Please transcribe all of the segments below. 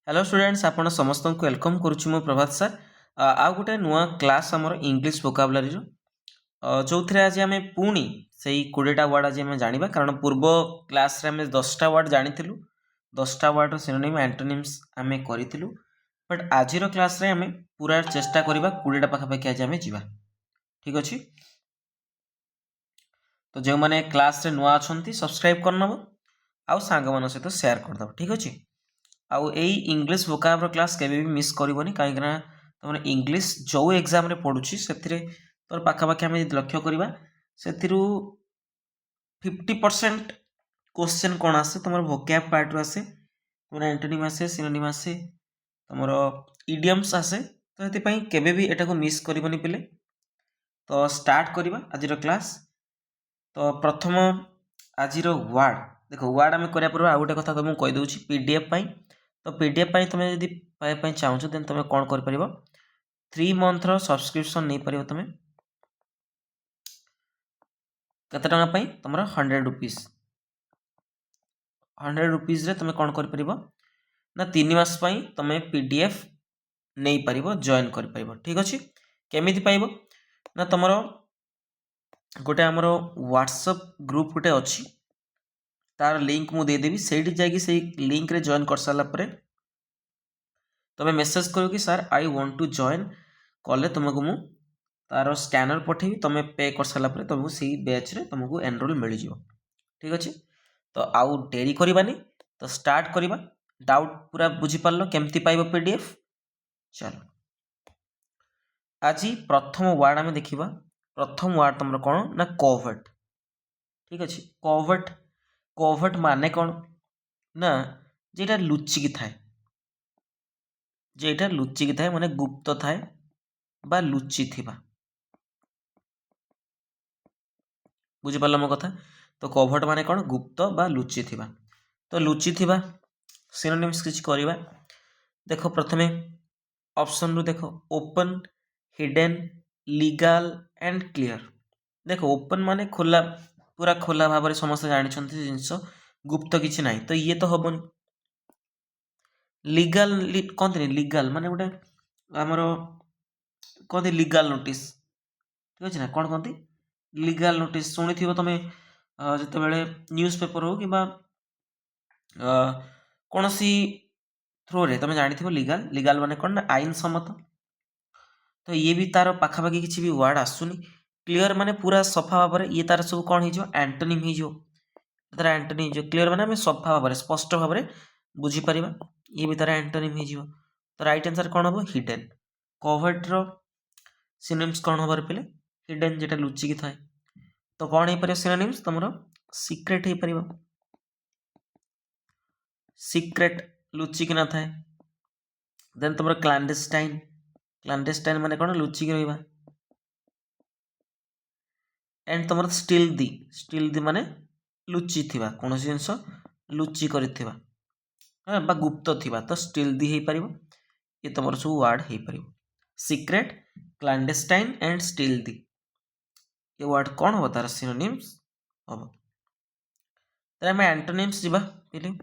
Hello students आपण समस्त को वेलकम करुच्ची मो प्रभात सर आउ गोटे नुआ क्लास आमर इंग्लिश वोकाबुलरी जो थे आज आम पुणी से 20टा वर्ड आज आम जाना कारण पूर्व क्लास रे आम 10टा वर्ड जानी 10टा वर्ड सिनोनिम एंटोनिम्स आम करूँ बट आज क्लास रे आम पूरा चेष्टा करवा 20टा पाखापाखि आज आम जा ठीक अच्छे। तो जो मैंने क्लास रे नुआ अच्छा सब्सक्राइब करनब आउ सांग मान सहित शेयर करदब ठीक अच्छे। आउ एई इंग्लिश वोकाबुलर क्लास केबे भी मिस करबनी काहे तुम इंग्लिश जो एग्जाम रे पढ़ुची से तोर पाखापाखि आम लक्ष्य करवा से 50% क्वेश्चन कौन आसे तुम वोकैब पार्ट रू आसे तुम एंटोनिम आसे सिनोनिम आसे तुम इडियम्स आसे तो ये केबे भी एटा को मिस करबनी पिले। तो स्टार्ट करवा आज क्लास। तो प्रथम आज वार्ड देखो वार्ड आम करा पूर्व आउ गोटे कथा तुमको कहीदे पीडीएफ तो पीडीएफ तुम जब पाइबा चाहो देन तुम कौन कर 3 मंथ सब्सक्रिप्शन नहीं पार तुम केते टंका पाई तुम 100 रुपीज 100 रुपीज रे तुम कौन कर ना 3 मास पाई तुम पीडीएफ नहीं पार जॉइन कर ठीक अच्छे। केमी पाइब ना तुम गोटे आमर व्हाट्सएप ग्रुप गोटे अच्छी तार लिंक मुझे देदेवी से लिंक रे जॉइन कर सारा तुम मेसेज करो कि sir I want to join कले तुमको मु तार स्कैनर पठेबी तुम पे कर सारा तुमको से बैच रे तुमको एनरोल मिल जाव ठीक अच्छे। तो आउ डेरी करवानी तो स्टार्ट करवा डाउट पूरा बुझीपार केमती पाइब पीडीएफ चलो आज प्रथम वार्ड आम देखा प्रथम वार्ड तुम कौन ना कोवर्ट ठीक अच्छे। कोवर्ट कोवर्ट माने कौन ना जेटा लुचिकी थाए जेटा लुचिकी थाए माने गुप्त थाए बा लुचि थिबा बुझीपार मो कथा। तो कोवर्ट माने कौन गुप्त बा लुचि थिबा तो लुचि थिबा सिनोनिम्स किछि करबा देखो प्रथमे ऑप्शन रु देखो open hidden legal and clear देखो ओपन माने खोला पूरा खोला भाव में समस्त जानते जिनस गुप्त किसी ना तो ये तो हेनी लीगल कहते लीगल माने गोटे आमर कहते लीगल नोटिस ठीक अच्छे ना कौन कहती लीगल नोटिस शुणी थी तुम जो न्यूज पेपर हो कि कौन सी थ्रो रे तुम जानी लीगल लीगल माने कौन ना आईन सम्मत तो ये भी तार पाखापाखि किसी भी वर्ड आसुनी। क्लियर माने पूरा सफा भाव में ये तार सब कौन हो एंटोनिम हो तार एंटोनिम हो क्लियर माने सफा भाव में स्पष्ट भाव में बुझीपर ये भी तार एंटोनिम हो तो राइट आंसर कौन हम हिडन कोवर्ट सिनोनिम्स कौन हबार पे हिडन जेटा लुचिकी थाए तो कौन हो पार सिनोनिम्स तुम सिक्रेट हो पार सिक्रेट लुचिकी न थाए देन तुम क्लैंडेस्टाइन क्लैंडेस्टाइन माने कौन लुचिकी रहा एंड तुम स्टिल दी माने लुचि थिबा कौन जिनस लुचि करिथिबा हाँ बा गुप्त थिबा तो स्टिल दी हो पार ये तुम सब वर्ड हो पार सिक्रेट क्लैंडेस्टाइन एंड स्टिल दी ये वर्ड कौन हम तार सिनोनिम्स हम तेरे आम एंटोनिम्स जीवा पहले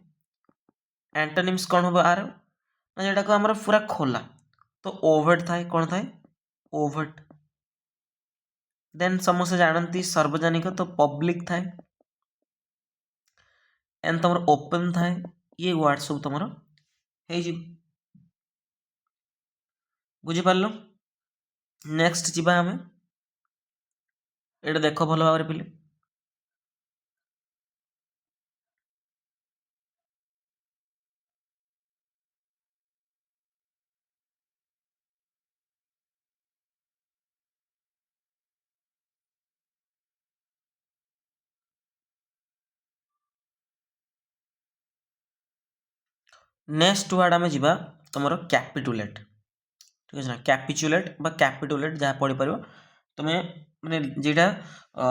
एंटोनिम्स कौन हम आर ना जेटा को आमर पूरा खोला तो ओवर्ट थाए कौन थाए ओवर्ट देन समस्त जानती सार्वजनिक तो पब्लिक थाए एंड तुम ओपन थाए ये वर्ड सब तुम बुझीपार नेक्स्ट जीवा आम ये देख भल भाव पे नेक्स्ट वर्ड आम जा तुम कैपिटुलेट ठीक है ना कैपिचुलेट बा कैपिटुलेट जहाँ पढ़ी पार तुम माने जेटा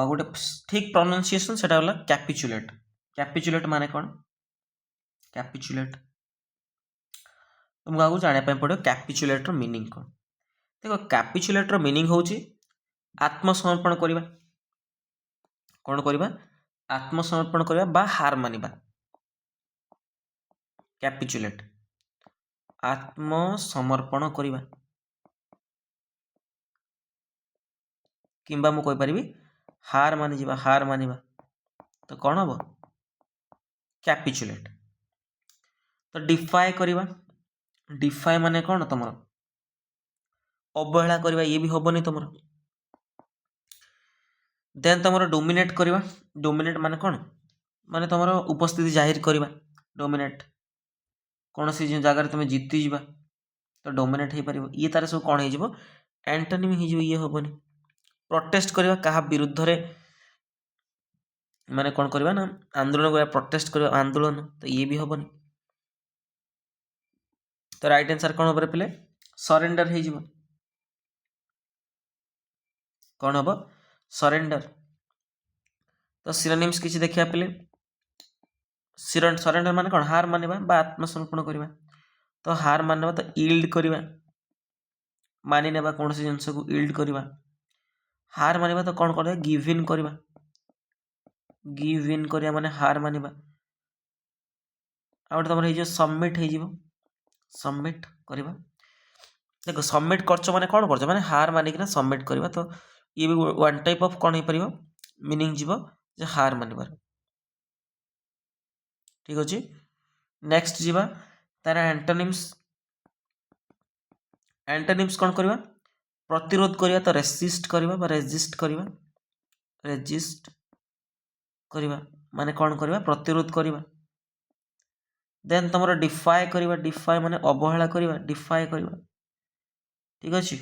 गोटे ठीक प्रोनाउंसिएशन सेटा होला कैपिचुलेट कैपिचुलेट माने कौन कैपिचुलेट तुमको आगे जाना पड़ो कैपिचुलेट मीनिंग कौन देखो कैपिचुलेट मीनिंग हूँ आत्मसमर्पण करवा कौन करवा आत्मसमर्पण करवा बा हार मानिबा कैपिचुलेट आत्मसमर्पण करवा किंबा मु कहि परिबी हार मानिबा तो कौन हम कैपिचुलेट। तो डिफाए करवा डिफाए माने कौन तुम अवहेला करवा ये भी हेनी तुम। देन तुम डोमिनेट करवा डोमिनेट माने कौन माने तुम उपस्थिति जाहिर करवा डोमिनेट कौन सी जगह तुम जीती जा तो डोमिनेट हो पार ये तार सब कौन हो एंटोनिम हो ये हेनी। प्रोटेस्ट करवा क्या विरुद्ध रे माने कौन करवा ना आंदोलन करवा प्रोटेस्ट करवा आंदोलन तो ये भी हेनी। तो राइट आंसर कौन हम पे सरेंडर हो कौन हम सरेंडर। तो सिनोनिम्स किसी देखिया पे सरेंडर माने कौन हार मानिबा बा आत्मसमर्पण करवा। तो हार मानिबा तो इल्ड करवा मानि नेबा कौन सी जिनस को इल्ड करवा। हार मानिबा तो कौन कर गिव इन करवा गिव इन करवा माने हार मानिबा। आ तुम हो सबमिट हो सबमिट करवा। देखो सबमिट करछ माने कौन करछ माने हार मानिक सबमिट करवा। तो ये भी वन टाइप ऑफ कौन हो पार मीनिंग जीव जे हार मानिबार। ठीक अच्छे नेक्स्ट जीवा तार एंटोनिम्स एंटोनिम्स कौन करवा प्रतिरोध करवा तो रेसिस्ट करवा रेजिस्ट करवा रेजिस्ट करवा माने कौन करवा प्रतिरोध करवा। देन तुम डिफाए करवा डिफाए माने अवहेला करवा डिफाए करवा। ठीक अच्छे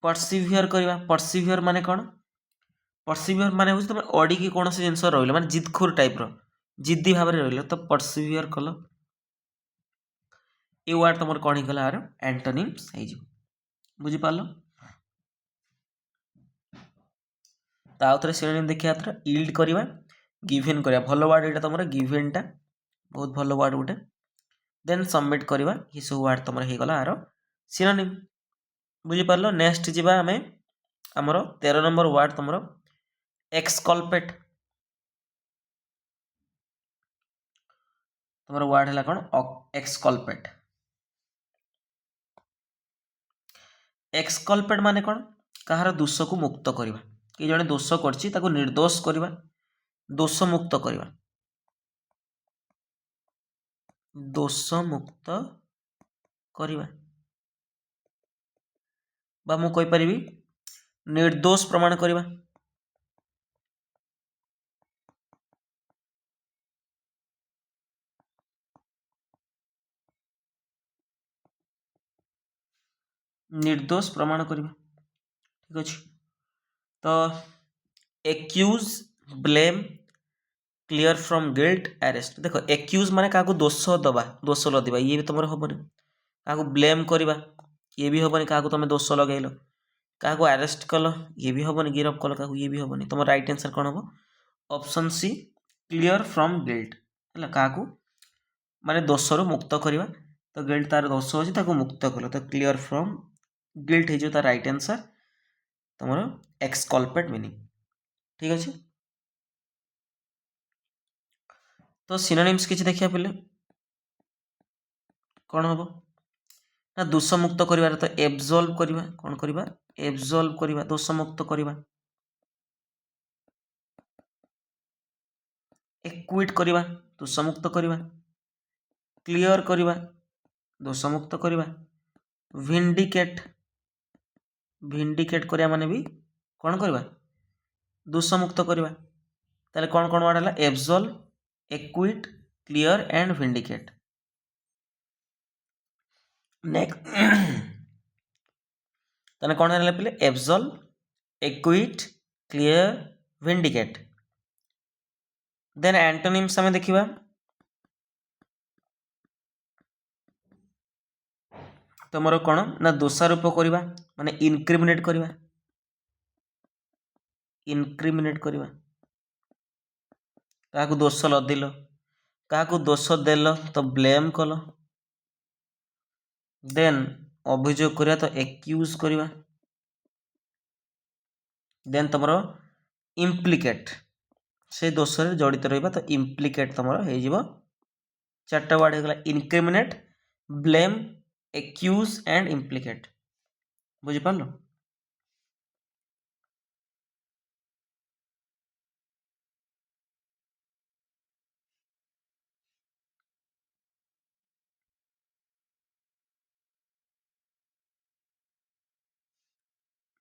परसिवियर करवा परसिवियर माने कौन परसिवियर माने तुम अड़ी की कौन सी जिनस रही माने जिदखोर टाइप जिद्दी भाव में रही तो परसिवियर कल ये वर्ड तुम कौन ही गला एंटोनिम्स हो बुझिपार। तो आउ थे सिनोनिम देखिए इल्ड करवा गिवन करवा भल वर्ड यहाँ तुम गिवन टा बहुत भल वर्ड गोटे। देन सबमिट करवा ये सब वर्ड तुम हो गला आर सिनोनिम बुझिपार। नेक्स्ट जीवा आम आमर 13 नंबर वर्ड तुम एक्सकल्पेट तुम वर्ड है कौन एक्सकल्पेट। एक्सकल्पेट माने कौन कहार दोष को मुक्त करवा कि जड़े दोष कर निर्दोष करवा दोष मुक्त करवा दोष मुक्त करवा बा मु कहि परिबी निर्दोष प्रमाण करवा। निर्दोष प्रमाण करवा। ठीक अच्छे तो accuse blame clear from guilt arrest. देखो एक्यूज माने क्या दोष दबा दोष लदिबा ये भी तुम हेनी क्या ब्लेम करवा ये भी हेनी क्या तुम दोष लगेल क्या अरेस्ट कल ये भी हेनी गिरफ कल क्या ये भी हेनी। तुम राइट आंसर कौन हम option C clear from guilt है क्या माने दोष रु मुक्त करवा। तो गिल्ट तार दोष अच्छी मुक्त कल तो क्लियर फ्रॉम गिल्ट हो तार राइट आंसर तुम एक्सकल्पेट मीनिंग। ठीक अच्छे तो सिनोनिम्स किसी देखिया पे कौन हम ना दोष मुक्त कर तो एब्जॉल्व करवा कौन करवा एब्जॉल्व करवा दोष मुक्त करवा। एक्विट करवा दोष मुक्त करवा क्लियर करवा दोष मुक्त करवा विंडिकेट विंडिकेट करवा माने भी कौन करवा दोष मुक्त करवा। ताले कौन कौन वर्ड है absolve acquit clear and vindicate. Next ताने कौन है पे absolve acquit clear vindicate. Then antonyms हमें देखिबा तुमर कौन ना दोषारोप करवा माने इनक्रिमिनेट करवा इनक्रिमिनेट करवा क्या दोष लदिल क्या दोष देल तो ब्लेम कल। देन अभियोग करवा तो एक्यूज करवा। देन तुम इम्प्लिकेट से दोष रे जड़ित रहिबा तो इम्प्लिकेट तमरो हे जिवो चारटा वर्ड हे गला इनक्रिमिनेट ब्लेम एक्यूज एंड इम्प्लिकेट बुझी पारलो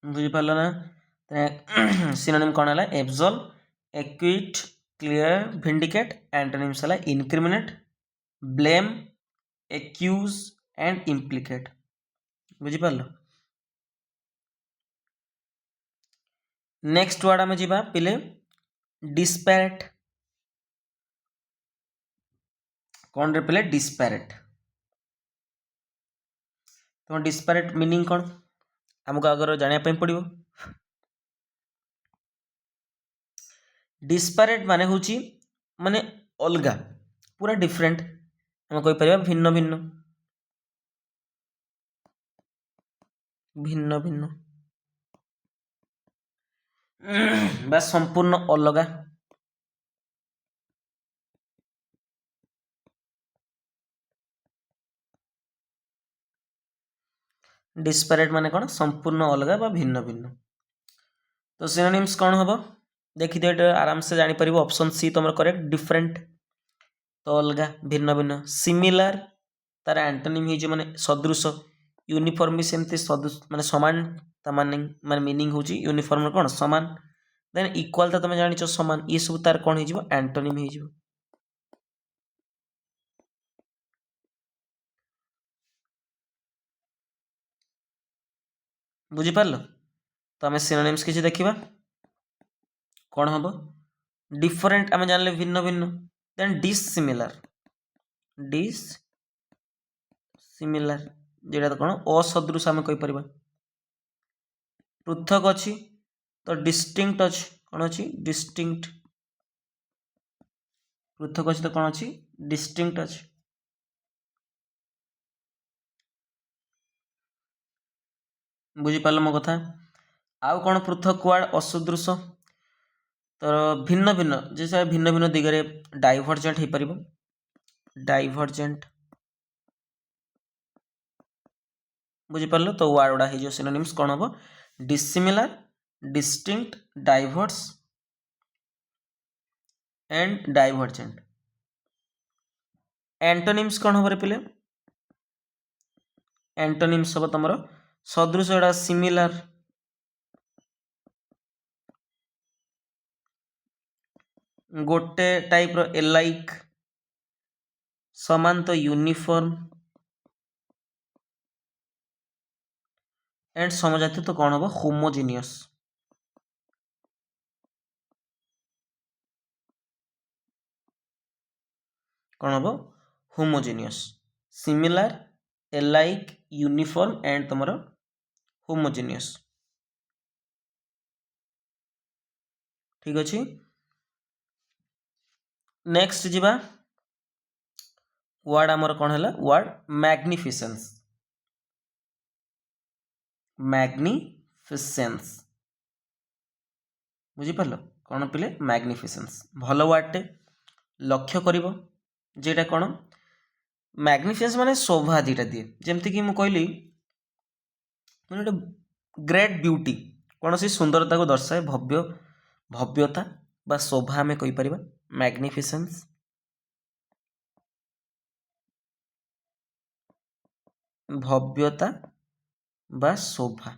बुझी पारलो ना सिनोनिम कौन है absolve equity clear vindicate antonyms है इनक्रिमिनेट ब्लेम एक्यूज एंड इम्प्लिकेट बुझी पारलो नेक्स्ट वर्ड आम जा पिले डिस्पैरेट कौन रे पिले डिस्पैरेट तुम डिस्पैरेट मीनिंग कौन आमको आगर जाना पड़ो डिस्पैरेट माने होची माने अलगा पूरा डिफरेंट हम कोई परिबा भिन्न भिन्न भिन्न भिन्न बस संपूर्ण अलगा डिस्पैरेट माने कौन संपूर्ण अलगा बा भिन्न भिन्न तो सिनोनिम्स कौन हम देखी दिए आराम से जानी परिबो ऑप्शन सी तुम करेक्ट डिफरेंट तो अलगा भिन्न भिन्न सिमिलर तार एंटोनिम ही जो माने सदृश यूनिफॉर्म सेमती सदृश माने समान ता माने मीनिंग होची यूनिफॉर्म कौन समान देन इक्वल तो तुम जानिछ समान ये सब तार कौन हो एंटोनिम हो बुझी पारलो तो आम सिनोनिम्स किसी देखा कौन हम डिफरेंट आम जानले भिन्न भिन्न देन डिसिमिलर डिसिमिलर जेटा तो कौन असदृश आम कहीपर पृथक अच्छी तो डिस्टिंक्ट अच्छी कौन अच्छी डिस्टिंक्ट पृथक अच्छी तो कौन अच्छी डिस्टिंक्ट अच्छी बुझीपार मो कथा आउ कौन पृथक वर्ड असदृश तो भिन्न भिन्न जैसे भिन्न भिन्न दिगरे डाइभर्जेंट हो पार डाइभर्जेंट बुझीपार तो वार्ड गुड़ा हो सिनोनिम्स कौन हम dissimilar distinct diverse and divergent antonyms कौन हम पिले एंटोनिम्स हम तुम सदृश एटा सिमिलर गोटे टाइप रो एलाइक समान तो यूनिफॉर्म एंड समजातीय तो कौन हम होमोजिनियस कौन हम homogeneous similar iliac uniform and तुम होमोजिनियस ठीक अच्छे नेक्स्ट जीवा वर्ड आमर कौन है वर्ड मैग्निफिसेंस मैग्निफिसेंस बुझीपार कौन पिले मैग्निफिसेंस भल वर्डटे लक्ष्य कर जेटा कौन मैग्निफिसेंस माने शोभा दीटा दिए जमती कि कहली गोटे ग्रेट ब्यूटी कौन सी सुंदरता को दर्शाए भव्य भव्यता बा शोभा आम कहीपर मैग्निफिसेंस भव्यता बा शोभा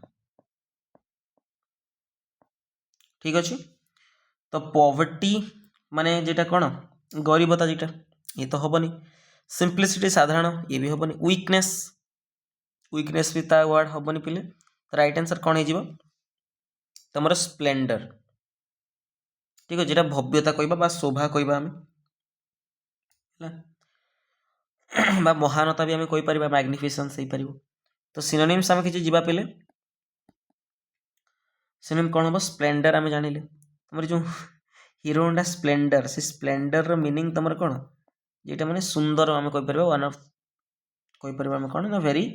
ठीक अच्छे तो पॉवर्टी माने जेटा कौन गरीबता जेटा ये तो हेनी सिंप्लिसिटी साधारण ये भी हेनी वीकनेस वीकनेस भी ता वर्ड हेनी पिले तो राइट आंसर कौन हो तुम स्प्लेंडर ठीक है जेटा भव्यता कहबा शोभा कहबा आम महानता भी आम कहीपर मैग्निफिसेंस हो पार तो सिनोनिम्स आम किसी जीवा पिले सिनोनिम कौन हम स्प्लेंडर आम जानिले तुम जो हीरो होंडा स्प्लेंडर से स्प्लेंडर मीनिंग तुम कौन जेटा माने सुंदर आम कहीपर वन ऑफ कहीपर आम कौन ना वेरी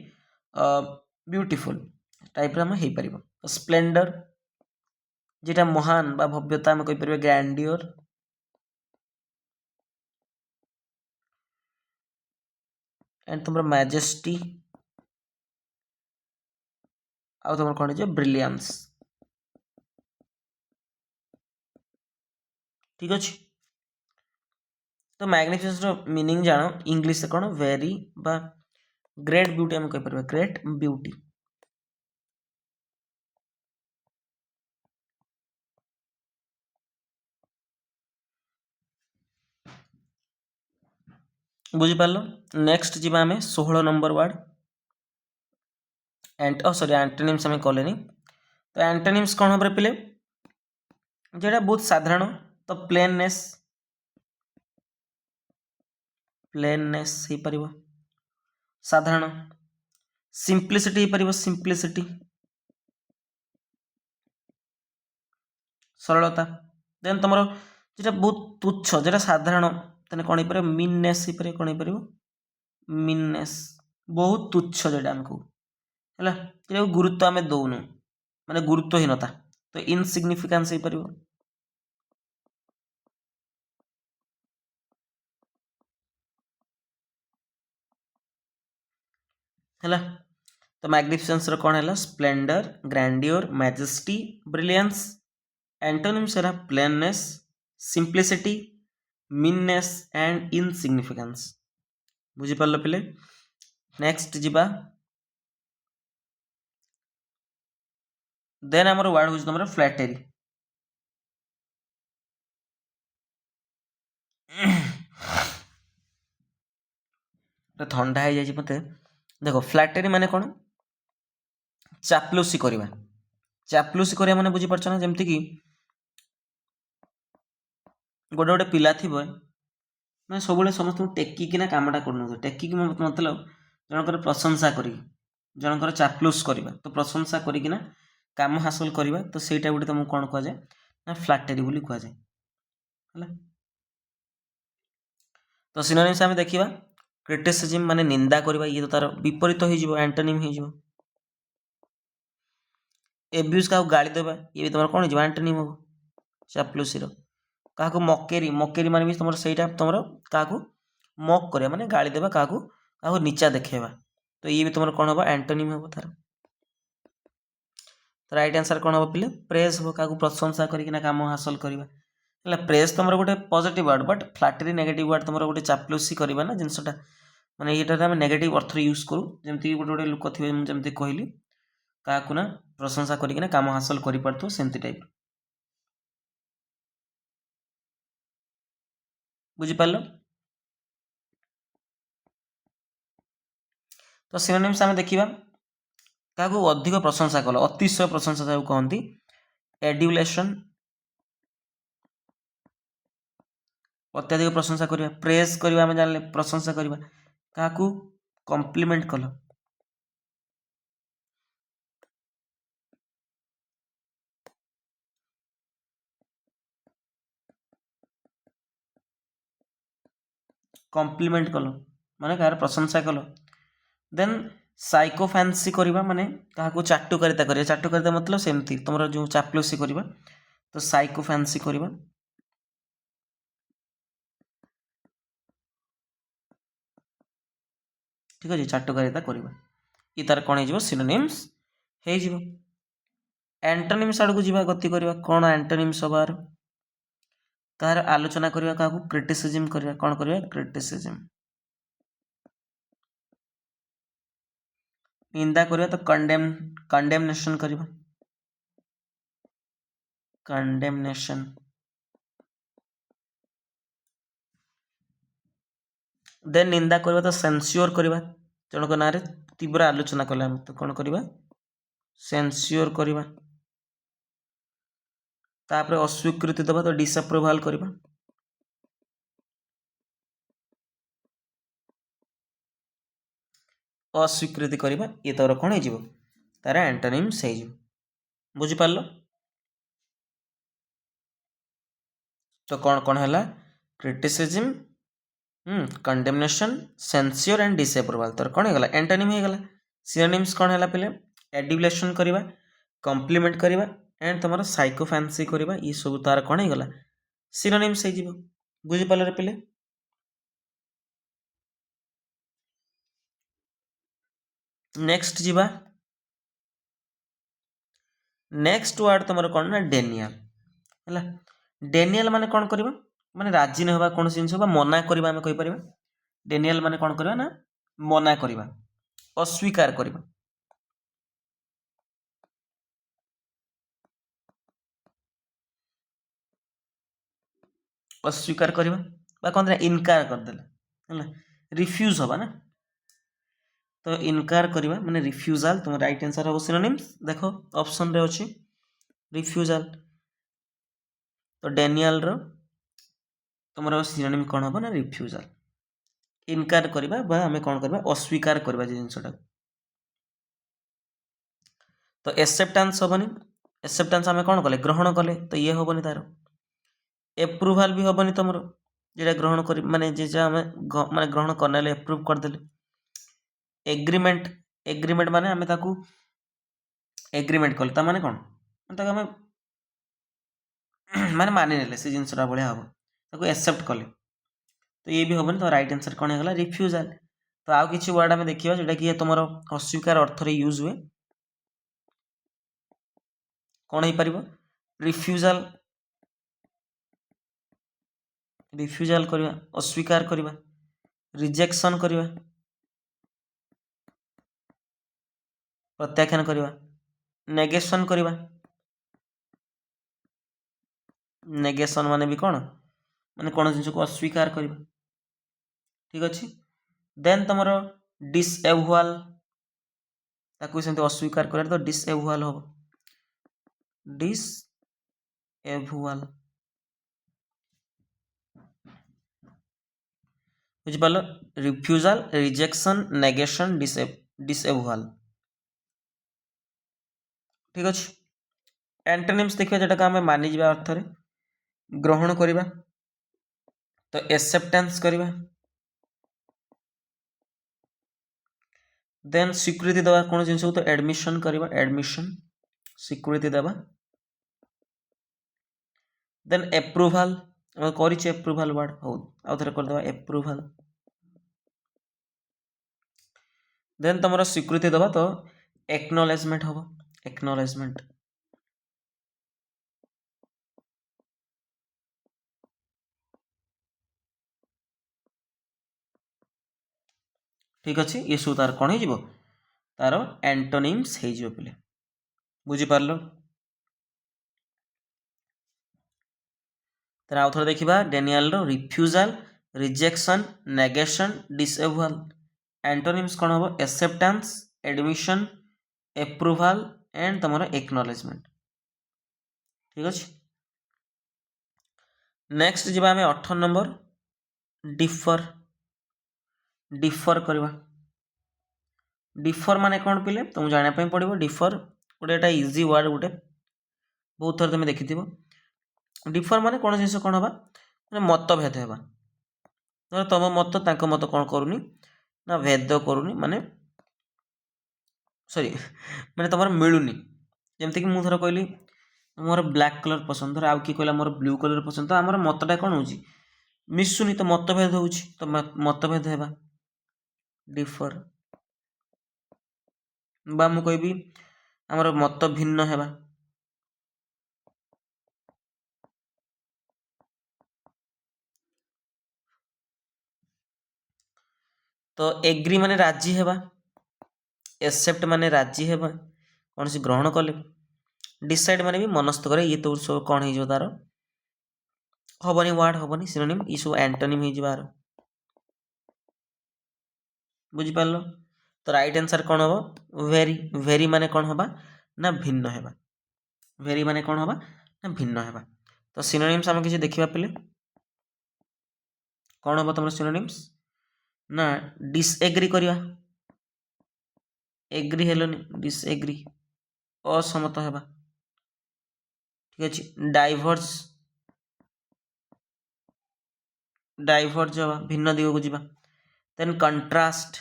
ब्यूटीफुल टाइप आम हो पार स्प्लेंडर जेटा महान बा भव्यता आम कहीपर ग्रैंडियर एंड तुम मैजेस्टी आउ तुम कौन है ब्रिलियंस। ठीक अच्छे तो मैग्निफिसेंस मीनिंग जान इंग्लिश से कौन वेरी बा ग्रेट ब्यूटी आम कहीपर ग्रेट ब्यूटी। बुझिपार नेक्स्ट जी आम 16 नंबर वार्ड सॉरी एंटोनिम्स आम कले तो एंटोनिम्स कौन हम पिले जेटा बहुत साधारण तो प्लेननेस प्लेननेस हो पार साधारण सिंप्लिसिटी हो पार सिंप्लिसिटी सरलता देन तुम जेटा बहुत तुच्छ जेटा साधारण तेने कौन हो मीननेस हो पार कौन हो मीननेस बहुत तुच्छ जेटा आमको है गुरुत्व आम दौनु माने गुरुत्वहीनता तो इनसिग्निफिकेंस हो पार है तो मैग्निफिसेंस कौन है Splendor grandeur majesty brilliance antonyms है plainness simplicity meanness and insignificance बुझिपार पिले नेक्स्ट जीवा देन आमर वार्ड हूँ तुम फ्लैटेरी ठंडा है मत देख फ्लैटेरी माने कौन चापलूसी करवा चापलूसी करवा माने बुझीपार ना जमती कि गोटे गोटे पिला थी मैं सब समस्त टेकिना कामटा कर टेकिक मतलब जनकर प्रशंसा कर जनकर चापलूस करवा तो प्रशंसा करना काम हासिल करवा तो सहीटा गोटे तुमको कौन कह जाए ना फ्लैटेरी बोली कह जाए है तो सिनोनिम्स आम देखा क्रिटिसिज्म माने निंदा करवा ये तो तार विपरीत हो एंटोनिम हो एब्यूज क्या गाड़ी देवा ये भी तुम कौन हो एंटोनिम हम चापलूसी क्या मकेरी मकेरी मान भी तुम सहीटा तुम क्या मक कर माने गाड़ी देवा क्या नीचा देखेवा तो ये भी तुम कौन हम एंटोनिम हम तार राइट आंसर कौन हम पिले प्रेज हम क्या प्रशंसा करना काम हासिल करवा प्रेज तुम गोटे positive word but flattery negative word तुम गोटे चापलूसी करवा ना जिनसटा माने ये आम नेगेटिव अर्थ यूज करूँ जमती गोटे गोटे लोक थे जमी कहली क्या ना प्रशंसा करना काम हासिल कर सेमती टाइप बुझिपार तो सिनोनिम्स आम देखा क्या अधिक प्रशंसा कल अतिशय प्रशंसा जहाँ कहती एड्यूलेशन अत्याधिक प्रशंसा करवा प्रेज करवा आम जान प्रशंसा करवा क्या कम्प्लीमेंट कल कम्प्लीमेंट कल माने कार प्रशंसा कल देन साइकोफैंसी करवा माने क्या चाटुकारिता करवा चाटुकारिता मतलब सेमती तुम जो चापलूसी करवा तो साइकोफैंसी करवा ठीक अच्छे चाटुकारिता करवा ये तार कौन हो सिनोनिम्स हो एंटोनिम्स आड़ को जीवा गति करवा कौन एंटोनिम्स हबार तार आलोचना करवा क्या क्रिटिसिज्म करवा कौन करवा क्रिटिसिज्म निंदा करवा तो कंडेमनेशन करवा कंडेमनेशन देन निंदा करवा तो सेंस्योर करवा जनक ना तीव्र आलोचना कले तो कौन करवा सेंस्योर करवा तापर अस्वीकृति दबा तो डिसअप्रूवाल करवा अस्वीकृति करवा ये तोर कौन हो तार एंटोनिम्स हो बुझिपार तो कौन कौन है क्रिटिसिज्म कंडेमनेशन सेंस्योर एंड डिसअप्रूवाल तोर कौन होगा एंटोनिम होगा सिनोनिम्स कौन है पे एड्यूलेशन करवा कम्प्लीमेंट करवा एंड तुम साइकोफैंसी करवा ये सब तार कौन होगा सिनोनिम्स हो बुझिपार पे नेक्स्ट जीवा नेक्स्ट वर्ड तुम कौन ना डेनियल है। डेनियल माने कौन करवा माने राजी न होगा कौन जिन मना करवा आम कहीपर डेनियल माने कौन करवा ना मना करवा अस्वीकार करवा अस्वीकार करवा कौन इनकार करदेला रिफ्यूज हवा ना तो इनकार करवा माने रिफ्यूजाल तुम राइट आंसर हम सिनोनिम्स देख ऑप्शन रे अच्छी रिफ्यूजाल तो डेनियल रो तुम सिनोनिम कौन हम ना रिफ्यूजाल इनकार करवा आम कौन करवा अस्वीकार करवा जिनटा तो एक्सेप्टेंस हेनी एक्सेप्टेंस आम कौन कले ग्रहण कले तो ये हेनी तार एप्रुवाल भी हेनी तुम जो ग्रहण कर माने माने ग्रहण करने एप्रुव करदे एग्रीमेंट एग्रीमेंट माने आम एग्रीमेंट कले माने कौन आम माने मानि ने से जिनसा भाया हम एक्सेप्ट कले तो ये भी हेनी तो राइट आंसर कौन है रिफ्यूजाल तो आउ कि वर्ड आम देखा जोटा कि तुम अस्वीकार अर्थ यूज हुए कौन हो पार रिफ्यूजाल रिफ्यूजाल करवा अस्वीकार करवा रिजेक्शन करवा प्रत्याख्यान करवा नेगेशन करवा नेगेशन माने भी कौन माने कौन जिन को अस्वीकार करवा ठीक अच्छे देन तुम डिसएभुआल ताकू सेमती अस्वीकार कर तो डिसएभुआल हम डिसएभुआल बुझिपाल रिफ्यूजाल रिजेक्शन नेगेशन डिसएभुआल ठीक अच्छे एंटोनिम्स देखिए जोटा आम मानि जा अर्थ रे ग्रहण करवा तो एक्सेप्टेंस करवा देन स्वीकृति देवा कौन जिन तो एडमिशन करवा एडमिशन स्वीकृति देवा देन एप्रुवाल कर एप्रुवाल वर्ड हो आउ थे करदे एप्रुवाल देन तुम स्वीकृति देवा तो एक्नॉलेजमेंट हम एक्नॉलेजमेंट ठीक अच्छे ये सब तार कौन हो तार एंटोनिम्स हो पे बुझीपार तेना आउ थे देखा डेनियल रिफ्यूजाल रिजेक्शन नेगेशन डिसएभुआल एंटोनिम्स कौन हम एक्सेप्टेंस एडमिशन एप्रुवाल एंड तुम एक्नॉलेजमेंट ठीक अच्छे नेक्स्ट जी आम 18 नंबर डिफर डिफर करवा डिफर माने कौन पिले तुमको जानापी पड़ो डिफर गोटे इजी वर्ड गोटे बहुत थर तुम देखी डिफर माने कौन जिन कौन हवा माने मतभेद है तुम मत तांको मत कौन करूनी ना भेद करूनी माने सॉरी माने तुम मिलूनी जमती कि मुझे कहली मोर ब्लैक कलर पसंद धर आउ कि कहला मोर ब्लू कलर पसंद तो आमर मतटा कौन हो मिसुनी तो मतभेद हो तो मतभेद है डिफर बा मु कहबी आमर मत भिन्न है तो एग्री माने राजी है एक्सेप्ट माने राजी है कौन सी ग्रहण कले डिसाइड माने भी मनस्थ करे ये तो सब कौन हो तार हेनी वर्ड हेनी सिनोनिम ये सब एंटोनिम हो बुझिपार तो राइट आंसर कौन हम वेरी वेरी माने कौन हवा ना भिन्न है वेरी माने कौन हवा ना भिन्न है तो सिनोनिम्स आम किसी देखा पे कौन हम तुम सिनोनिम्स ना डिसएग्री करवा एग्री हेलनी डिसएग्री असमत है ठीक अच्छे डाइभर्स डाइभर्ज हवा भिन्न दिग को जीवा देन कंट्रास्ट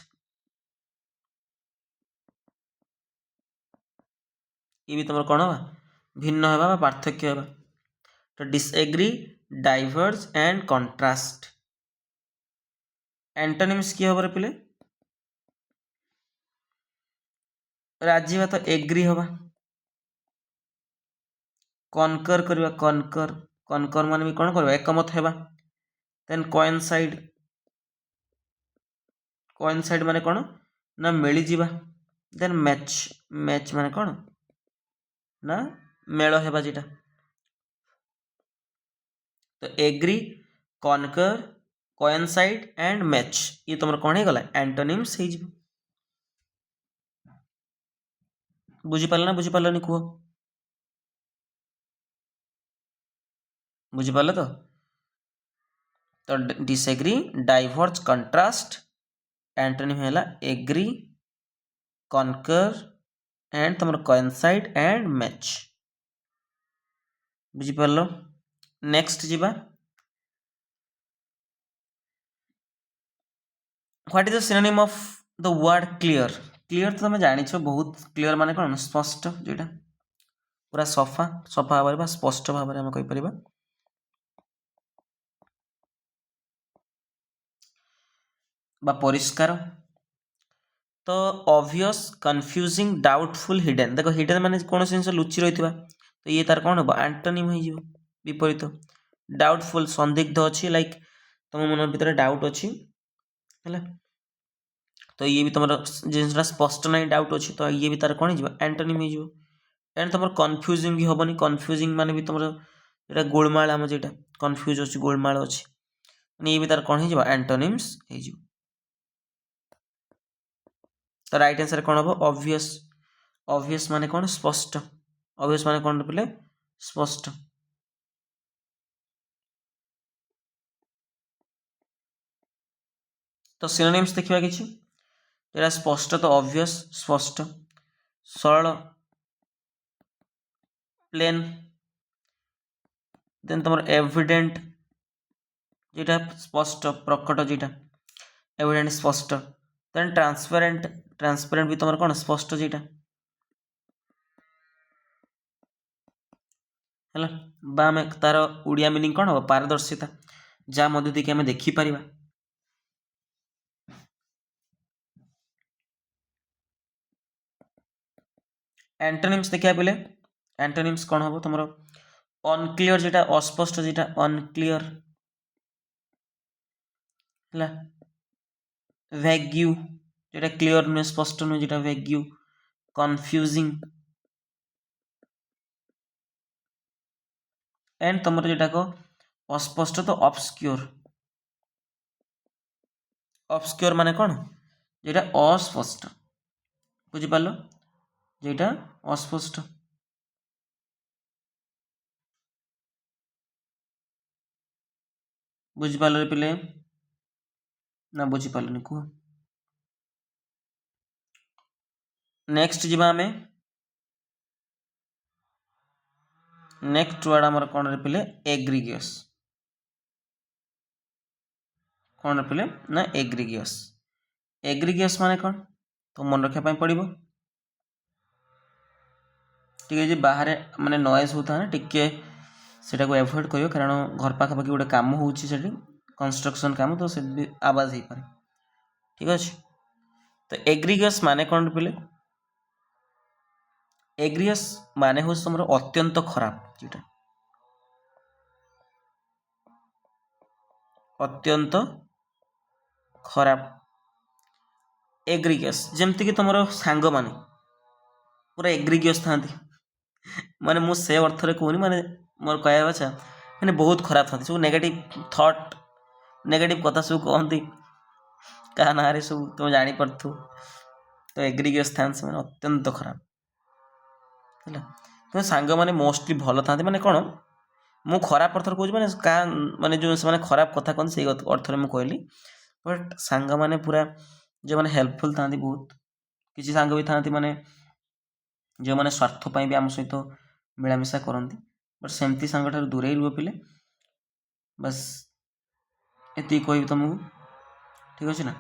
ये भी तुम कौन हवा भिन्न है पार्थक्य है तो disagree diverge and contrast antonyms की हबर पिले राजी बा तो एग्री हवा कनकर करवा कनकर कनकर मान भी कौन करवा एकमत हेबा देन कोइनसाइड माने कौन ना मिली जीवा देन मैच मैच माने कौन ना मेल हेबा जेटा तो agree concur coincide and match ये तुम कौन हो गला एंटोनिम्स हो जिवो बुझी पारला ना बुझी पारलानी कुह बुझी पारला तो डिसएग्री डाइवर्ज कंट्रास्ट एंटोनिम है एग्री कनकर एंड तुम कोइनसाइड एंड मैच बुझी पारलो नेक्स्ट जीवा what is the synonym of the word clear clear तो तुम जानिछ बहुत क्लियर माने कौन स्पष्ट जेटा पूरा सफा सफा भाव में स्पष्ट भाव में आम कहीपर परिष्कार तो ऑब्वियस कंफ्यूजिंग डाउटफुल हिडन देखो हिडन माने कौन जिन लुचि रही तो ये तार कौन हम एंटोनिम हो विपरीत डाउटफुल संदिग्ध अच्छी लाइक तुम मन भर डाउट अच्छी है तो ये भी तुम जिन स्पष्ट ना डाउट अच्छी तो ये भी तार कौन हो एंटोनिम हो एंड तुम कन्फ्यूजिंग भी हेनी कन्फ्यूजिंग माने भी तुम जो गोलमाल आम जो कन्फ्यूज अच्छी गोलमाल अच्छी ये भी तार कौन हो एंटोनिम्स हो तो राइट आंसर कौन हम ऑब्वियस ऑब्वियस माने कौन स्पष्ट ऑब्वियस माने कौन बोले स्पष्ट तो सिनोनिम्स देखिबा किछि जेरा स्पष्ट तो ऑब्वियस स्पष्ट सरल प्लेन देन तुम एविडेंट जेटा स्पष्ट प्रकट जेटा एविडेंट स्पष्ट देन ट्रांसपेरेंट ट्रांसपेरेंट भी तुम कौन स्पष्ट जेटा है आम तार उड़िया मीनिंग कौन हम पारदर्शिता जहाँ मध्य देकी आम देखिपर एंटोनिम्स देखा बोले एंटोनिम्स कौन हम तुम अनक्लियर जेटा अस्पष्ट जेटा अनक्लियर है वैग्यू जेटा क्लियर नुहे स्पष्ट नुहे जेटा वैग्यू कन्फ्यूजिंग एंड तुम जेटा को अस्पष्ट तो ऑब्स्क्योर ऑब्स्क्योर माने कौन जेटा अस्पष्ट बुझिपार जेटा अस्पष्ट बुझिपार पे ना बुझिपारे कह नेक्स्ट जीवा आम नेक्स्ट वर्ड आमर कौन पे एग्रिगियस कौन पे ना एग्रिगियस एग्रिगियस माने कौन तो मन रखा पड़ो ठीक है बाहर माने नॉइज होता है टिके सेटा को एवॉइड करियो कारण घर पाखापाखि गोटे काम होउछि सेठी कंस्ट्रक्शन काम तो से आवाज हो पारे ठीक अच्छे तो एग्रिगियस माने कौन पे एग्रियस माने हो तुम अत्यंत खराब जेटा अत्यंत खराब एग्रिगियस जमती कि तुम सांग माने पूरा एग्रिगियस था माने मु से अर्थ रे कहूनी माने मोर कहया अच्छा माने बहुत खराब था सब नेगेटिव थॉट नेगेटिव कथा सब कहती क्या ना सब तुम जानी पारथु तो एग्रिगियस था माने अत्यंत खराब है तो सांग माने मोस्टली भल था माने कौन मु खराब अर्थ कहूँ माने क्या माने जो से खराब कथा कहते से अर्थ में कहली बट सांग माने पूरा जो मैंने हेल्पफुल था बहुत किसी सांग भी था माने जो मैंने स्वार्थपाई भी आम सहित मिलामिशा करती बट सेमती सांग ठार दूरे रुह पिले बस ये कह तुमको ठीक अच्छे ना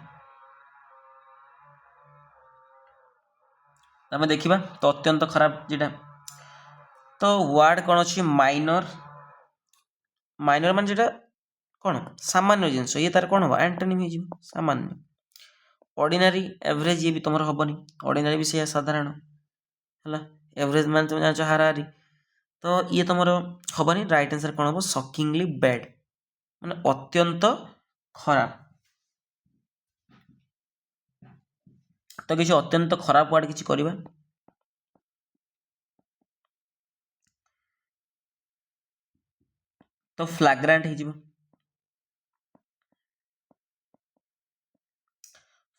आम देखा तो अत्यंत खराब जेटा तो वर्ड कौन अच्छी माइनर माइनर मान जेटा कौन सामान्य जिनस ये तार कौन हम एंटोनिम हो सामान्य ऑर्डिनरी एवरेज ये भी तुम हेनी ऑर्डिनरी भी से साधारण है एवरेज मान तुम जान हाराहारी तो ये तुम हेनी राइट आंसर कौन हम शॉकिंगली बैड माने अत्यंत खराब तो किसी अत्यंत खराब वर्ड किसी करवा तो फ्लैग्रांट हो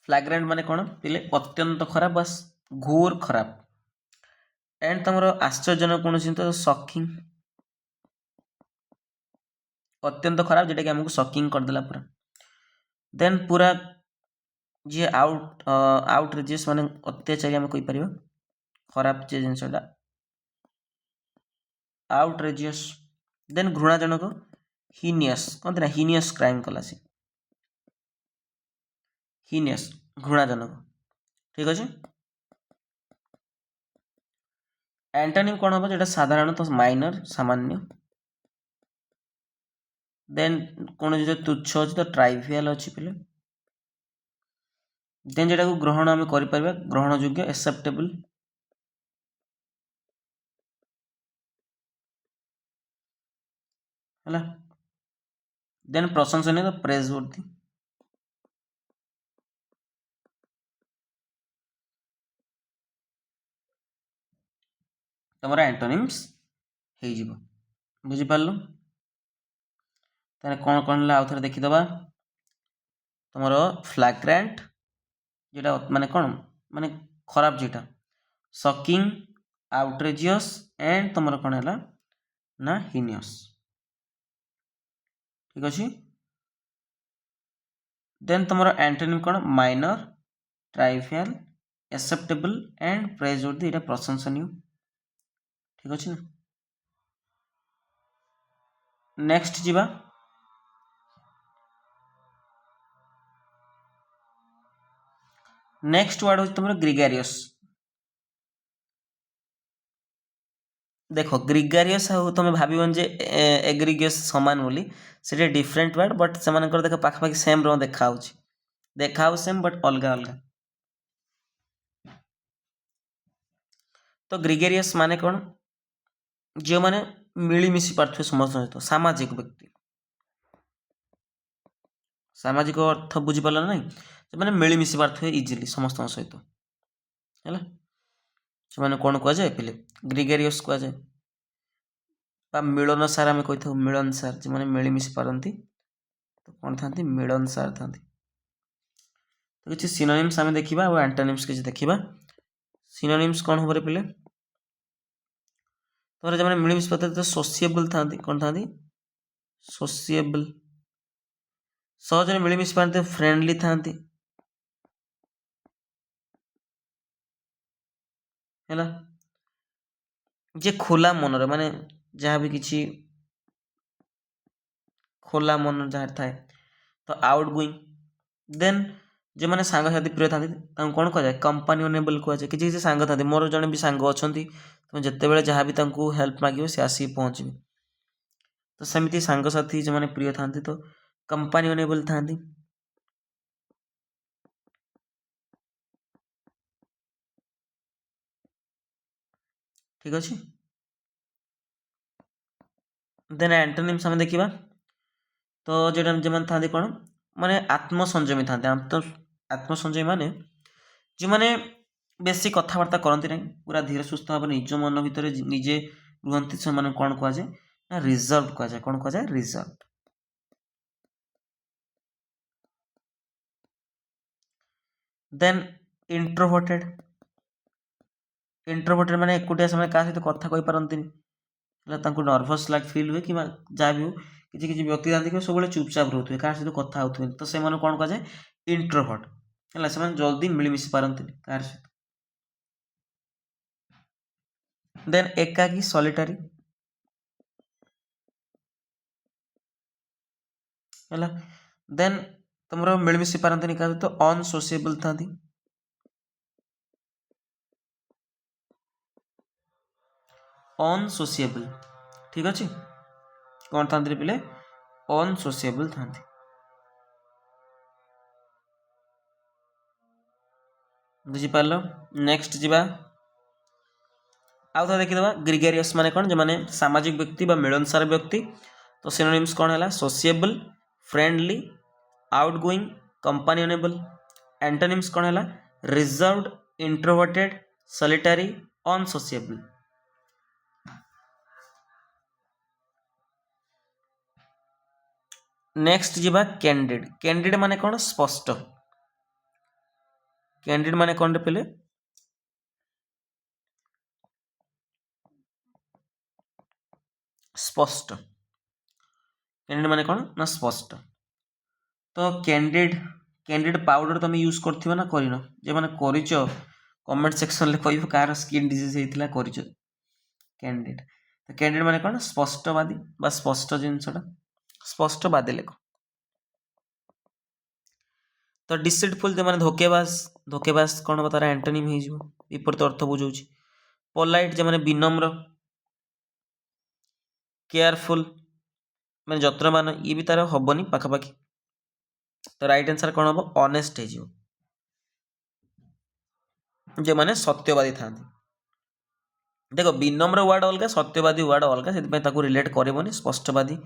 फ्लैग्रांट माने कौन पिले अत्यंत खराब बस घोर खराब एंड तुम आश्चर्यजनक कौन तो शॉकिंग अत्यंत खराब जोटा कि आमको शॉकिंग करदेला पूरा देन पूरा जी आउटरेजियस माने अत्याचारी आम कहीपर खराब जे जिनसा आउटरेजियस देन घृणाजनक हिनियस कहते ना हिनियस क्राइम कला सी हिनियस घृणाजनक ठीक अच्छे एंटोनिम कौन हम जो साधारणतः माइनर सामान्य देन कौन जो तुच्छ अच्छे तो ट्राइवियल अच्छी पे देन जो ग्रहण आम कर ग्रहण योग्य एक्सेप्टेबल है देन प्रशंसनीय तो प्रेज वर्दी तुम एंटोनिम्स हो बुझिपार तारे कौन कौन आउ थे देखीदबा तुम फ्लैग्रांट जोटा माने कौन माने खराब जोटा शॉकिंग आउटरेजियस एंड तुम कौन है ना हिनियस ठीक अच्छे देन तुम एंटोनिम कौन माइनर ट्राइवियल एक्सेप्टेबल एंड प्रेजवर्दी ये प्रशंसनीय ठीक अच्छे ना नेक्स्ट जीवा नेक्स्ट वर्ड हूँ तुम ग्रिगारियस देख ग्रिगारियस तुम भावन जे एग्रिगियस सामान बोली से डिफरेंट वर्ड बट से देख पाखापाखि सेम देखा सेम बट अलग अलग तो ग्रिगेरियस माने कौन जो मैंने मिलमिशि पार्थे समस्त सहित सामाजिक व्यक्ति सामाजिक अर्थ बुझीपार ना से मैंने मिलमिशि पार्थे इजिली समस्त सहित है से कौन कहुए पे ग्रिगेरियस कहुए मिलनसार आम कही था मिलनसार जो मैंने मिलमिशि पारती तो कौन था मिलनसार था तो किसी सिनोनिम्स आम देखा और एंटोनिम्स किसी देखा सिनोनिम्स कौन हम पे तो जो मैंने मिलमिशि पाते तो सोसिएबल था कौन था सोसिएबल सहज मिलमिशि पाते फ्रेंडली था है जे खोला मनर माने जहाँ भी किसी खोला मन जहाँ थाए तो आउट गोइंग देन जो मैंने सांगसाथी प्रिय था कौन कह जाए कंपानियनेबल कहुए किसी सांग था मोर जड़े भी सांग अच्छा तुम जिते जहाँ भी हेल्प मांगे सी आसिक पहुँचे तो सेमती सांगसाथी जो मैंने प्रिय था तो कंपानियनेबल था ठीक अच्छे देन एंटोनिम्स आम देखा तो जो जो मैंने था कौन माने आत्मसंयमी था आत्मसंयमी माने जो मैंने बेसी कथबार्ता करती ना पूरा धीरे सुस्थ भाव निज मन भितर निजे रुहति से कौन कहुए ना रिजर्व कहुए कौन कहुए रिजर्व देन इंट्रोवर्टेड इंट्रोवर्टेड माने एकुटिया समय क्या सहित कथा कही पारती नर्भस लाइक फिल हुए कि जहाँ भी हो किसी किसी व्यक्ति था सब चुपचाप रोथे क्या सहित कथा हो तो से कौन कहुए इंट्रोवर्ट है से जल्दी मिलमिशि पारती क्या सहित देन एकाकी सॉलिटरी है देन तुम मिलमिशि पारती क्या तो अनसोसिएबल था अनसोसिएबल ठीक अच्छे कौन था पे अनसोसिएबल था बुझीपार नेक्स्ट जीवा आउ थोड़ा देखिदेवा ग्रिगेरियस माने कौन जो माने सामाजिक व्यक्ति बा मिलनसार व्यक्ति। तो सिनोनिम्स कौन है? Sociable, friendly, outgoing, companionable. Antonyms कौन है? Reserved, introverted, solitary, unsociable. Next जीवा कैंडिड। कैंडिड माने कौन? स्पष्ट। कैंडिड माने कौन रे पहले? स्पष्ट। कैंडिड माने कौन? ना स्पष्ट। तो कैंडिड पाउडर तुम यूज करथिबो ना करिनो? जे माने करिचो कमेंट सेक्शन ले कहइबो कार स्किन डिजीज हेतिला करिचो कैंडिड। तो कैंडिड माने कौन? स्पष्टवादी बा स्पष्ट जिनसटा स्पष्टवादी लेख। तो डिसिटफुल जो माने धोकेबाज। धोकेबाज कौन हम तार एंटोनिम हे जिवो विपरीत अर्थ बुझौछि। पोलाइट जे माने विनम्र। केयरफुल माने जत्रमान, ये भी तार हबनी पाखापाखि। तो राइट आंसर कौन हम? ऑनेस्ट हे जिवो जे माने सत्यवादी थांती। देखो विनम्र वर्ड अलग, सत्यवादी वर्ड अलग, से रिलेट करबनी। स्पष्टवादी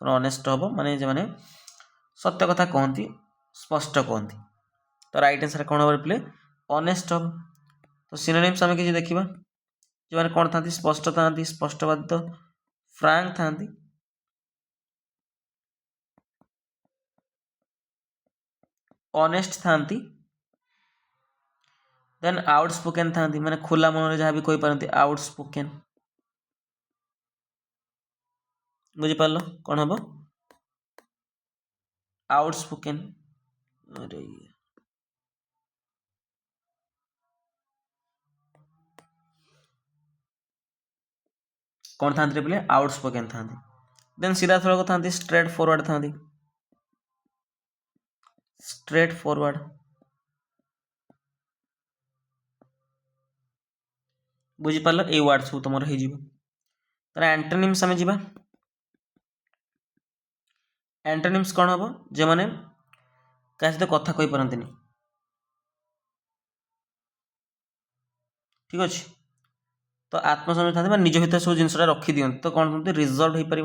ऑनेस्ट हम माने जे माने सत्य कथा कहती, स्पष्ट कहती। तो राइट आंसर कौन हम रिप्ले? ऑनेस्ट हम। तो सिनोनिम्स आम किसी देखा जो मैंने कौन था? स्पष्ट था, स्पष्टवादी तो फ्रांक था, ऑनेस्ट था, देन आउटस्पोकन था, माने खुला मन जहाँ भी कही पारती आउटस्पोकन। बुझिपार कौन हम? आउटस्पोकन। अरे कौन था बोले? आउटस्पोकन था। देन सीधा सड़क था, स्ट्रेट फॉरवर्ड था। स्ट्रेट फॉरवर्ड बुझिपार ये वर्ड सब तुम हो। एंटोनिम्स आम जा। एंटोनिम्स कौन हम? जो मैंने क्या सहित कथा कही पारती। ठीक अच्छे। तो आत्मसंयमी था निज भितर सब जिनसा रखी दिखती। तो कौन कहते? रिजर्व हो पार।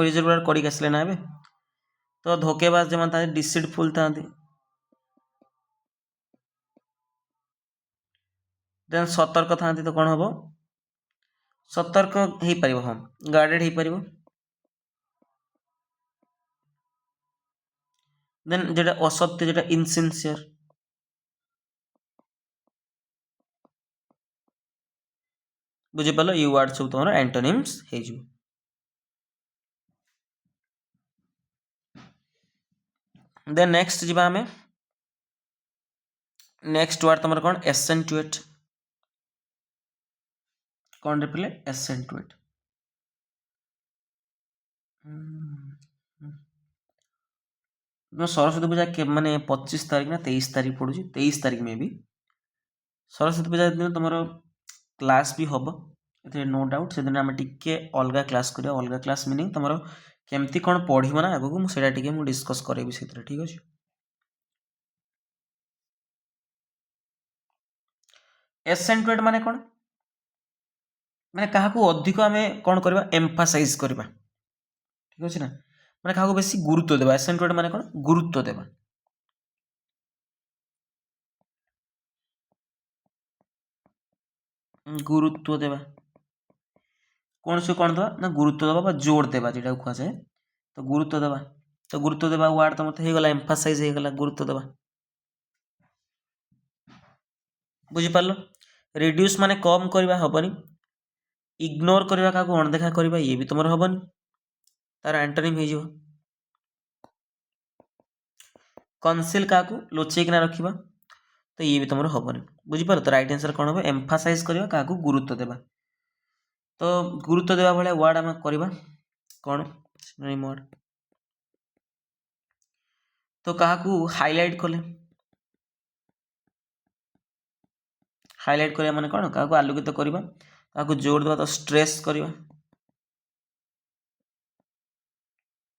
रिजर्व वर्ड करके आसले ना ए। तो धोकेबाज जो था डिसिटफुल था। देन सतर्क था। तो कौन हम? सतर्क हो पार, हाँ गार्डेड हो पार। देन जो असत्य, जो इनसिनसियर। बुझिपार ये वर्ड सब तुम एंटोनिम्स हो। देन नेक्स्ट जीवा आमे। नेक्स्ट वर्ड तुम कौन? एसेंटुएट। कौन रिप्ले? एसेंटुएट। सरस्वती पूजा के माने 25 तारीख ना 23 तारीख पड़ू? 23 तारीख में भी सरस्वती पूजा दिन तुम क्लास भी हम ए नो डाउट। से दिन आम टे अलग क्लास करा। अलग क्लास मीनिंग तुम केमती कौन पढ़ ना आगू मुझे डिस्कस करेबी से। ठीक अच्छे। एसेंटुएट माने कौन? माने क्या अधिक आम कौन करवा? एम्फासाइज करवा। ठीक अच्छे ना? माने क्या बेसी गुरुत्व देवा। एसेंटुएट माने कौन? गुरुत्व देवा। गुरुत्व देवा कौन से कौन दवा ना? गुरुत्व देवा जोर देवा जो कह जाए। तो गुरुत्व देवा। तो गुरुत्व देवा वर्ड तो मतलब होगला एम्फासाइज होगला गुरुत्व देवा। बुझिपार? रिड्यूस माने कम करवा हेनी। इग्नोर करवा क्या अणदेखा करवा ये भी तुम हेनी। तार एंटोनिम हो। कनसिल क्या लुचेकिना रखा। तो ये भी तुम हेनी। बुझिपार? तो राइट आंसर कौन हम? एम्फासाइज करवा क्या गुरुत्व देवा। तो गुरुत्व देवा भाया वर्ड आम करवा कौन? वर्ड तो क्या हाइलाइट कले? हाइलाइट करवा माने कौन? क्या आलोकित करवा। क्या जोर देवा? तो स्ट्रेस करवा।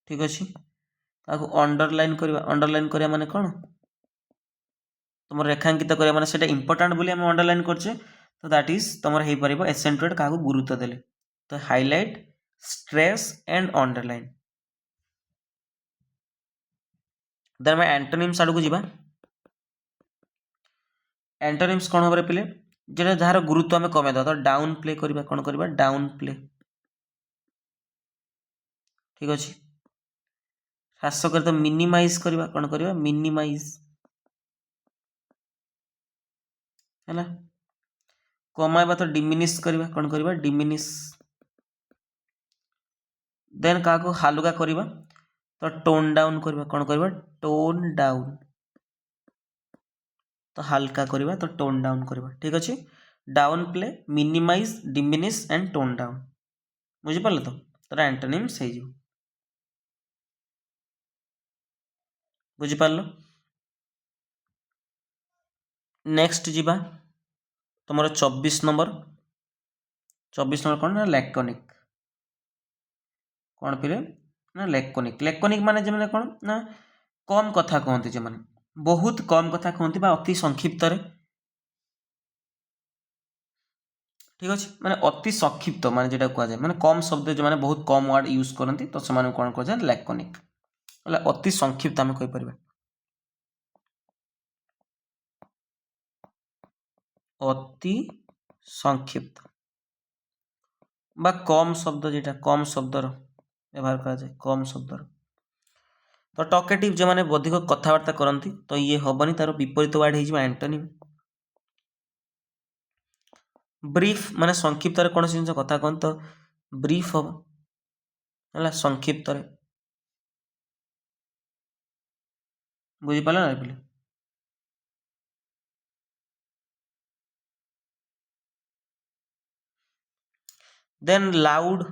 ठीक अच्छे। क्या अंडरलाइन करवा? अंडरलाइन करवा माने कौन? तुम रेखांकित करवा माने सेटा इंपोर्टेंट बोली हम अंडरलाइन करछे। तो दैट इज तुम हो पार एसेंटुएट क्या गुरुत्व देले तो highlight stress and underline then मैं एंटोनिम्स आड़ को जीवा एंटोनिम्स कौन भाव पे जो जार गुरुत्व आम कमे तो डाउन प्ले करवा कौन करवा डाउन प्ले ठीक अच्छे ह्रास कर तो मिनिमाइज करवा कौन करवा मिनिमाइज है कमाइबा तो डिमिनिश करवा कौन करवा डिमिनिश देन क्या हालुका करवा तो टोन डाउन करवा कौन करवा टोन डाउन तो हल्का करवा तो टोन डाउन करवा ठीक अच्छे downplay minimise diminish and tone down बुझिपार तो तर एंटोनिम्स हो बुझिपार नेक्स्ट जीवा तुम 24 नंबर कौन ना लैकोनिक कौन फिर ना लैकोनिक लैकोनिक माने जो कौन ना कम कथा कहते जो मैंने बहुत कम कथा कहते अति संक्षिप्त ठीक अच्छे मैंने अति संक्षिप्त माने जेटा कहुए मैंने कम शब्द जो मैंने बहुत कम वर्ड यूज करती तो से कौन कहुए लैकोनिक अति संक्षिप्त आम कहीपर अति संक्षिप्त बा कम शब्द जेटा कम शब्दर व्यवहार करा कम शब्दर तो टॉकेटिव जो मैंने अधिक कथबार्ता करती तो ये हेनी तार विपरीत वार्ड हो एंटोनिम ब्रीफ माने संक्षिप्त कौन जिन कथा कहते तो ब्रीफ हम है संक्षिप्त बुझीपार ना पे देन लाउड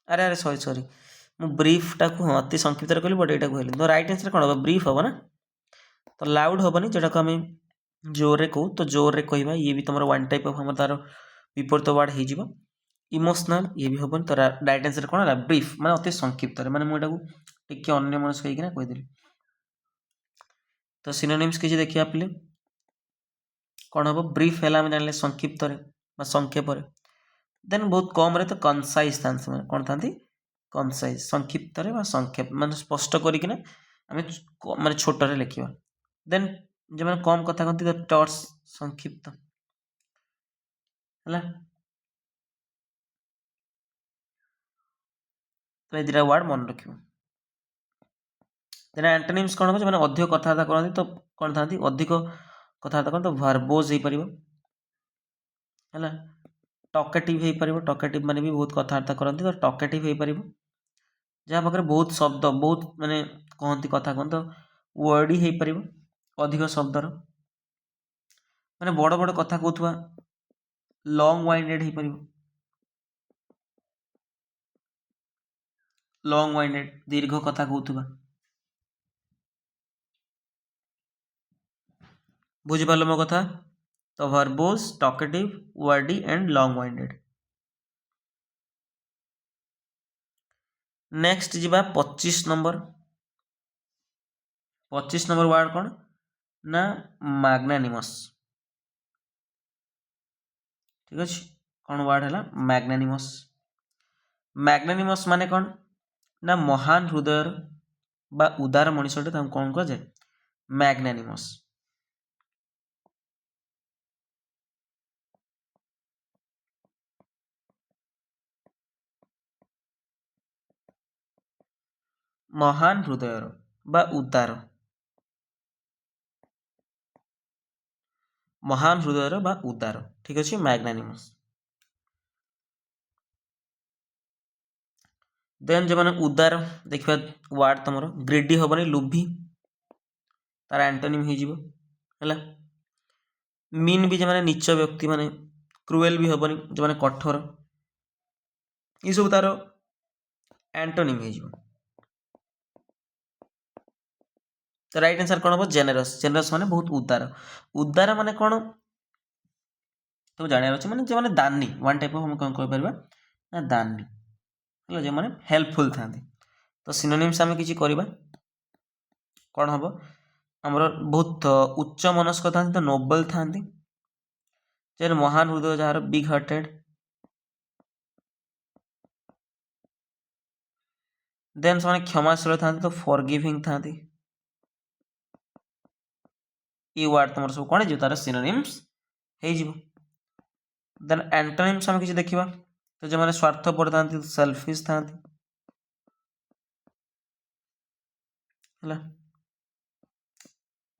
अरे अरे सॉरी सॉरी मु ब्रीफ टा को अति संक्षिप्त कहली बट यहाँ कहली तो रईट आंसर कौन हम ब्रीफ हम ना तो लाउड हेनी जोटा को आम जोर कहू तो जोर रे कहवा ये भी तुम वन टाइप ऑफ हम तार विपरीत वर्ड हो इमोशनल ये भी हेनी तो राइट आंसर कौन है ब्रीफ माने अति संक्षिप्त मैंने मुझे टी अन्य मनस्क होना कहीदेली तो सिनोनिम्स किसी देखिए पे कौन हम ब्रीफ है जान संक्षिप्त संक्षेप देन बहुत कम रे तो कनसाइज था कौन था कनसाइज संक्षिप्त संक्षेप मान स्पष्ट करना माने छोट लिखा देन जो मैंने कम कथा कहती तो टर्स संक्षिप्त है तो ये दुटा वर्ड मन रख देन एंटोनिम्स कौन हम जो मैंने अधिक कथबार्ता करती तो कौन था अधिक कथबार्ता करते तो वर्बोज हो पार है टॉकेटिव हो पार टॉकेटिव माने भी बहुत कथबार्ता करती तो टॉकेटिव हो पार जहाँ पाखे बहुत शब्द बहुत माने कहती कथा कहते तो वर्डी हो पार अधिक शब्दर माने बड़ बड़ कथा कहूथुआ लॉन्ग वाइंडेड हो पार लॉन्ग वाइंडेड दीर्घ कथा कहूथुआ बुझिपार मो कथा तो verbose talkative Verde and long winded next जीवा 25 नंबर वर्ड कौन ना मैग्नानिमस ठीक अच्छे कौन वर्ड है मैग्नानिमस मैग्नानिमस माने कौन ना महान हृदय बा उदार मनुष्यटे कौन कह जाए मैग्नानिमस महान हृदयर बा उदार महान हृदयर बा उदार ठीक अच्छे मैग्नानिमस देन जो मैंने उदार देखा वार्ड तुम ग्रेडी हेनी लुभि तार एंटोनिम हो मीन भी जो मैंने नीच व्यक्ति माने क्रुएल भी हेनी जो मैंने कठोर ये सब तार एंटोनिम हो तो राइट आंसर कौन हम जेनेरस जेनेरस माने बहुत उदार उदार माने कौन तो जानार अच्छे मैंने जो मैंने दानी वन टाइप ऑफ हम कौन कहीपर ना दानी है जो मैंने हेल्पफुल था तो सिनोनिम्स आम कि कौन हम आमर बहुत उच्च मनस्क था तो नोबल था जेन महान हृदय जार बिग हार्टेड, देन से क्षमाशील था तो फॉरगिविंग था। ये वर्ड तुम सब कौन तार सिनोनिम्स हो। देन एंटोनिम्स आम किसी देखा तो जो मैंने स्वार्थपर था सेल्फिश था,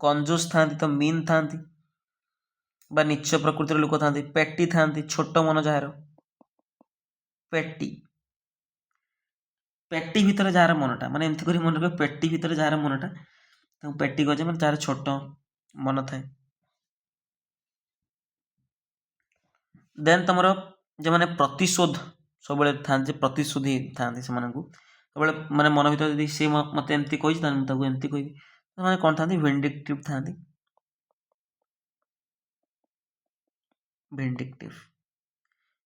कंजूस था तो मीन था, नीच प्रकृतिर लोक था, पेटी था छोट मन जार, पेटी पेटी भितर जार मनटा माने एमती करी मन रख पेटी भितर जार मनटा तो पेटी कहे मैंने जार छोट मन थाए। देन तुम जो मैंने प्रतिशोध सब था प्रतिशोधी था से सब माने मन भर यदि सी मत एमती कही एमती कहि मैंने कौन था विंडिक्टिव था, विंडिक्टिव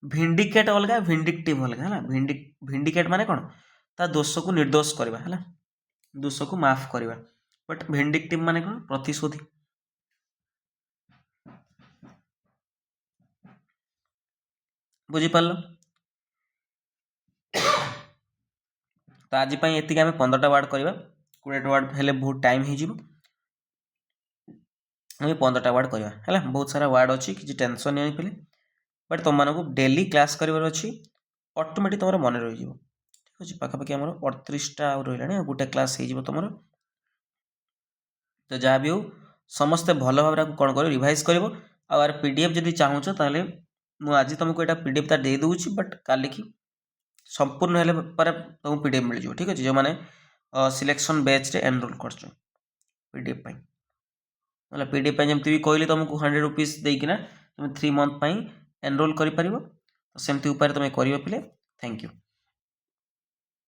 भिंडिकेट अलग भिंडिक्टिव अलग है। भिंडिकेट माने कौन ता दोष को निर्दोष करवा है, दोष को माफ करवा, बट भिंडिक्टिव माने कौन प्रतिशोधी। बुझीपार तो आज ये आम 15टा वार्ड करवा 20टा वार्ड हेल्ले बहुत टाइम हो 15टा वार्ड करवा है। बहुत सारा वार्ड अच्छी किसी टेंशन नहीं पे बट तुम मानक डेली क्लास करार अच्छी ऑटोमेटिक तुम मन रही ठीक अच्छे पाखापाखि आम 38टा रहा गोटे क्लास हो तुम तो जहाँ भी हो समस्ते भल भाव कौन कर रिवाइज कर आर पीडीएफ जब चाहूच ताले मुझे तुमको यहाँ पीडीएफ दे दूची बट काली की संपूर्ण हेल्ले पर तुमको पीडीएफ मिल जाए ठीक अच्छे जो मैंने सिलेक्शन बैच रे एनरोल कर पीडीएफ मतलब पीडीएफ जमी भी कहली तुमको 100 रुपीज देकिना तुम 3 मंथ एनरोल कर सेमती उपाय तुम कर पिले। Thank you.